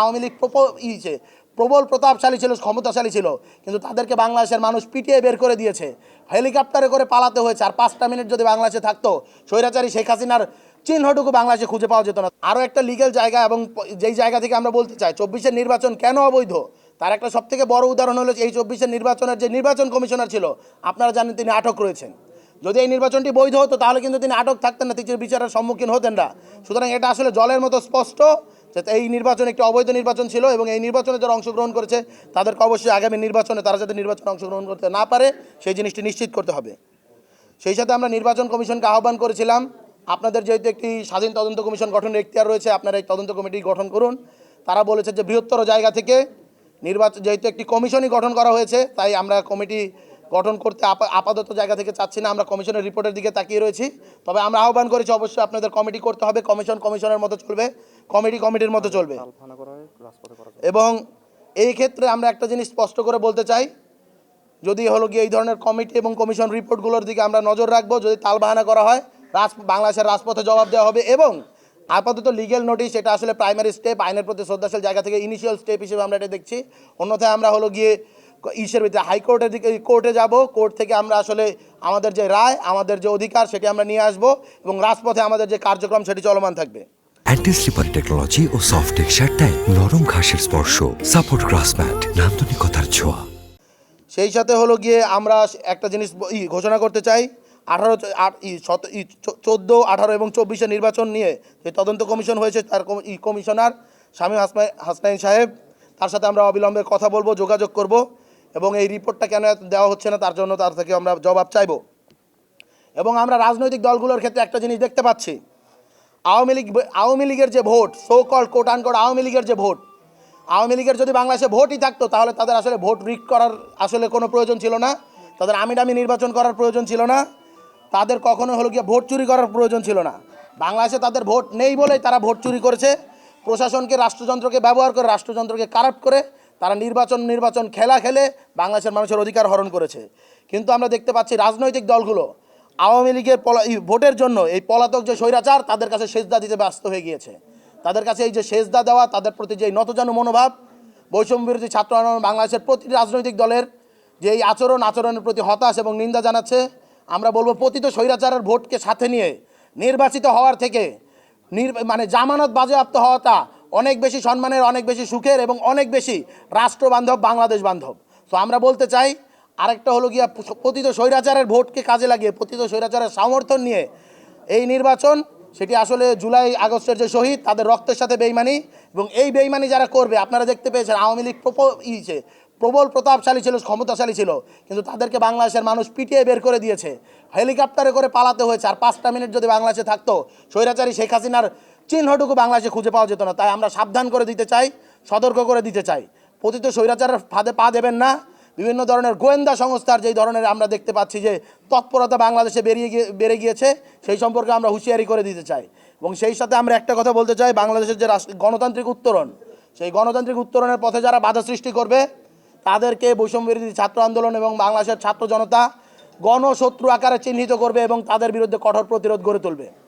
আওয়ামী লীগ প্রবল প্রতাপশালী ছিল, ক্ষমতাশালী ছিল, কিন্তু তাদেরকে বাংলাদেশের মানুষ পিটিয়ে বের করে দিয়েছে। হেলিকপ্টারে করে পালাতে হয়েছে। আর 5টা মিনিট যদি বাংলাদেশে থাকতো, স্বৈরাচারী শেখ হাসিনার চিহ্নটুকু বাংলাদেশে খুঁজে পাওয়া যেত না। আরও একটা লিগ্যাল জায়গা, এবং যেই জায়গা থেকে আমরা বলতে চাই 24-এর নির্বাচন কেন অবৈধ, তার একটা সবথেকে বড় উদাহরণ হলো এই 24-এর নির্বাচনের যে নির্বাচন কমিশনার ছিল, আপনারা জানেন তিনি আটক রয়েছেন। যদি এই নির্বাচনটি বৈধ হতো তাহলে কিন্তু তিনি আটক থাকতেন না, তিনি বিচারের সম্মুখীন হতেন না। সুতরাং এটা আসলে জলের মতো স্পষ্ট যে এই নির্বাচন একটি অবৈধ নির্বাচন ছিল, এবং এই নির্বাচনে যারা অংশগ্রহণ করেছে তাদেরকে অবশ্যই আগামী নির্বাচনে তারা যাতে নির্বাচনে অংশগ্রহণ করতে না পারে সেই জিনিসটি নিশ্চিত করতে হবে। সেই সাথে আমরা নির্বাচন কমিশনকে আহ্বান করেছিলাম, আপনাদের যেহেতু একটি স্বাধীন তদন্ত কমিশন গঠনের এখতিয়ার রয়েছে, আপনারা এই তদন্ত কমিটি গঠন করুন। তারা বলেছে যে বৃহত্তর জায়গা থেকে নির্বাচন, যেহেতু একটি কমিশনই গঠন করা হয়েছে, তাই আমরা কমিটি গঠন করতে আপাতত জায়গা থেকে চাচ্ছি না, আমরা কমিশনের রিপোর্টের দিকে তাকিয়ে রয়েছি। তবে আমরা আহ্বান করেছি অবশ্যই আপনাদের কমিটি করতে হবে, কমিশন কমিশনের মতো চলবে, কমিটি কমিটির মতো চলবে। এবং এই ক্ষেত্রে আমরা একটা জিনিস স্পষ্ট করে বলতে চাই, যদি হলো গিয়ে এই ধরনের কমিটি এবং কমিশন রিপোর্টগুলোর দিকে আমরা নজর রাখবো, যদি তালবাহানা করা হয় বাংলাদেশের রাজপথে জবাব দেওয়া হবে। এবং আপাতত লিগ্যাল নোটিশ এটা আসলে প্রাইমারি স্টেপ, আইনের প্রতি শ্রদ্ধাশীল জায়গা থেকে ইনিশিয়াল স্টেপ হিসেবে আমরা এটা দেখছি। অন্যথায় আমরা হলো গিয়ে ভিতরে হাইকোর্টের দিকে কোর্টে যাব, কোর্ট থেকে আমরা আসলে আমাদের যে রায়, আমাদের যে অধিকার সেটি আমরা নিয়ে আসব, এবং রাজপথে আমাদের যে কার্যক্রম সেটি চলমান থাকবে। অ্যান্টি স্লিপার টেকনোলজি ও সফট টেক্সচার টাইল, নরম ঘাসের স্পর্শ, সাপোর্ট গ্রাস ম্যাট, নান্দনিকতার ছোঁয়া। সেই সাথে হলো গিয়ে আমরা একটা জিনিস ঘোষণা করতে চাই, 14, 18 এবং 24-এর নির্বাচন নিয়ে যে তদন্ত কমিশন হয়েছে তার কমিশনার শামীম হাসনাইন সাহেব, তার সাথে আমরা অবিলম্বে কথা বলবো, যোগাযোগ করব, এবং এই রিপোর্টটা কেন দেওয়া হচ্ছে না তার জন্য তার থেকে আমরা জবাব চাইব। এবং আমরা রাজনৈতিক দলগুলোর ক্ষেত্রে একটা জিনিস দেখতে পাচ্ছি, আওয়ামী লীগের যে ভোট, so called quote unquote Awami লীগের যে ভোট, আওয়ামী লীগের যদি বাংলাদেশে ভোটই থাকতো তাহলে তাদের আসলে ভোট রিগ করার আসলে কোনো প্রয়োজন ছিল না, তাদের আমিডামি নির্বাচন করার প্রয়োজন ছিল না, তাদের কখনো হলো গিয়ে ভোট চুরি করার প্রয়োজন ছিল না। বাংলাদেশে তাদের ভোট নেই বলেই তারা ভোট চুরি করেছে, প্রশাসনকে, রাষ্ট্রযন্ত্রকে ব্যবহার করে, রাষ্ট্রযন্ত্রকে কারাপ্ট করে তারা নির্বাচন খেলা খেলে বাংলাদেশের মানুষের অধিকার হরণ করেছে। কিন্তু আমরা দেখতে পাচ্ছি রাজনৈতিক দলগুলো আওয়ামী লীগের ভোটের জন্য এই পলাতক যে স্বৈরাচার তাদের কাছে সেজদা দিতে ব্যস্ত হয়ে গিয়েছে। তাদের কাছে এই যে সেজদা দেওয়া, তাদের প্রতি যে নতজানু মনোভাব, বৈষম্য বিরোধী ছাত্র আন্দোলন বাংলাদেশের প্রতিটি রাজনৈতিক দলের যে এই আচরণের প্রতি হতাশ এবং নিন্দা জানাচ্ছে। আমরা বলবো পতিত স্বৈরাচারের ভোটকে সাথে নিয়ে নির্বাচিত হওয়ার থেকে জামানত বাজেয়াপ্ত হওয়াটা অনেক বেশি সম্মানের, অনেক বেশি সুখের, এবং অনেক বেশি রাষ্ট্রবান্ধব, বাংলাদেশ বান্ধব। তো আমরা বলতে চাই, আরেকটা হলো গিয়া পতিত স্বৈরাচারের ভোটকে কাজে লাগিয়ে, পতিত স্বৈরাচারের সমর্থন নিয়ে এই নির্বাচন, সেটি আসলে জুলাই আগস্টের যে শহীদ তাদের রক্তের সাথে বেইমানি, এবং এই বেইমানি যারা করবে, আপনারা দেখতে পেয়েছেন আওয়ামী লীগ প্রবল প্রতাপশালী ছিল, ক্ষমতাশালী ছিল, কিন্তু তাদেরকে বাংলাদেশের মানুষ পিটিয়ে বের করে দিয়েছে। হেলিকপ্টারে করে পালাতে হয়েছে। আর 5টা মিনিট যদি বাংলাদেশে থাকতো, স্বৈরাচারী শেখ হাসিনার চিহ্নটুকু বাংলাদেশে খুঁজে পাওয়া যেত না। তাই আমরা সাবধান করে দিতে চাই, সতর্ক করে দিতে চাই, পতিত স্বৈরাচারের ফাঁদে পা দেবেন না। বিভিন্ন ধরনের গোয়েন্দা সংস্থার যেই ধরনের আমরা দেখতে পাচ্ছি যে তৎপরতা বাংলাদেশে বেড়ে গিয়েছে, সেই সম্পর্কে আমরা হুঁশিয়ারি করে দিতে চাই। এবং সেই সাথে আমরা একটা কথা বলতে চাই, বাংলাদেশের যে গণতান্ত্রিক উত্তরণ, সেই গণতান্ত্রিক উত্তরণের পথে যারা বাধা সৃষ্টি করবে তাদেরকে বৈষম্য বিরোধী ছাত্র আন্দোলন এবং বাংলাদেশের ছাত্র জনতা গণশত্রু আকারে চিহ্নিত করবে এবং তাদের বিরুদ্ধে কঠোর প্রতিরোধ গড়ে তুলবে।